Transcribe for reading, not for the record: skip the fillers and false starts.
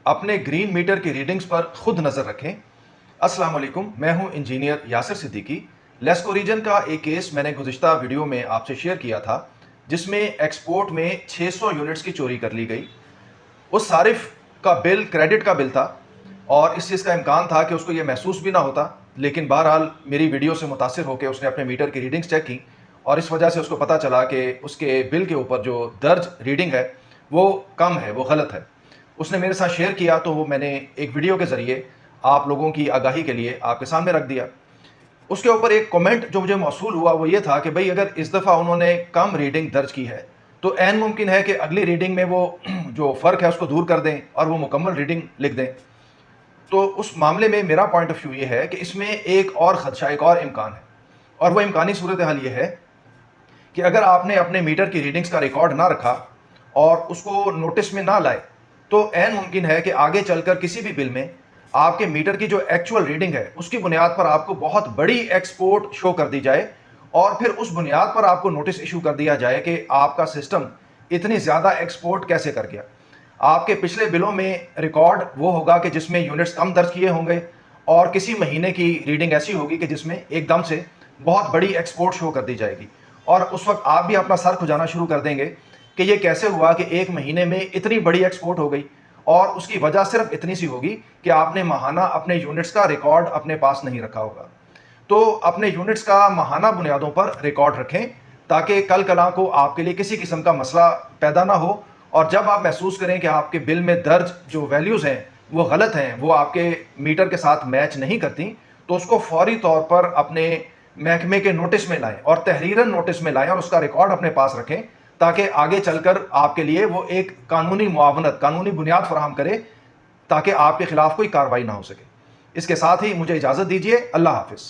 अपने green metre की readings पर खुद नज़र रखें। अस्सलाम वालेकुम, मैं हूं इंजीनियर यासिर सिद्दीकी। लेस्को रीजन का एक केस मैंने गुज़िश्ता वीडियो में आपसे शेयर किया था, जिसमें एक्सपोर्ट में 600 यूनिट्स की चोरी कर ली गई। उस सारिफ का बिल क्रेडिट का बिल था और इस चीज़ का इम्कान था कि उसको ये महसूस भी ना होता, लेकिन बहरहाल मेरी वीडियो से मुतासिर होकर उसने अपने मीटर की रीडिंग्स चेक की और इस वजह से उसको पता चला कि उसके बिल के ऊपर जो दर्ज रीडिंग है वो कम है, वो गलत है। उसने मेरे साथ शेयर किया तो वो मैंने एक वीडियो के ज़रिए आप लोगों की आगाही के लिए आपके सामने रख दिया। उसके ऊपर एक कमेंट जो मुझे मौसूल हुआ वो ये था कि भाई अगर इस दफ़ा उन्होंने कम रीडिंग दर्ज की है तो ऐन मुमकिन है कि अगली रीडिंग में वो जो फ़र्क है उसको दूर कर दें और वो मुकम्मल रीडिंग लिख दें। तो उस मामले में मेरा पॉइंट ऑफ व्यू ये है कि इसमें एक और ख़दशा, एक और इम्कान है, और वह इम्कानी सूरत हाल ये है कि अगर आपने अपने मीटर की रीडिंग्स का रिकॉर्ड ना रखा और उसको नोटिस में ना लाए तो ऐन मुमकिन है कि आगे चलकर किसी भी बिल में आपके मीटर की जो एक्चुअल रीडिंग है उसकी बुनियाद पर आपको बहुत बड़ी एक्सपोर्ट शो कर दी जाए और फिर उस बुनियाद पर आपको नोटिस इशू कर दिया जाए कि आपका सिस्टम इतनी ज़्यादा एक्सपोर्ट कैसे कर गया। आपके पिछले बिलों में रिकॉर्ड वो होगा कि जिसमें यूनिट्स कम दर्ज किए होंगे और किसी महीने की रीडिंग ऐसी होगी कि जिसमें एकदम से बहुत बड़ी एक्सपोर्ट शो कर दी जाएगी और उस वक्त आप भी अपना सर खुजाना शुरू कर देंगे कि ये कैसे हुआ कि एक महीने में इतनी बड़ी एक्सपोर्ट हो गई। और उसकी वजह सिर्फ इतनी सी होगी कि आपने माहाना अपने यूनिट्स का रिकॉर्ड अपने पास नहीं रखा होगा। तो अपने यूनिट्स का माहाना बुनियादों पर रिकॉर्ड रखें ताकि कल कला को आपके लिए किसी किस्म का मसला पैदा ना हो और जब आप महसूस करें कि आपके बिल में दर्ज जो वैल्यूज़ हैं वो गलत हैं, वो आपके मीटर के साथ मैच नहीं करती, तो उसको फौरी तौर पर अपने महकमे के नोटिस में लाएं और तहरीरन नोटिस में लाएं और उसका रिकॉर्ड अपने पास रखें ताकि आगे चलकर आपके लिए वो एक कानूनी मुआवनत, कानूनी बुनियाद फराहम करे ताकि आपके खिलाफ कोई कार्रवाई ना हो सके। इसके साथ ही मुझे इजाज़त दीजिए। अल्लाह हाफिज़।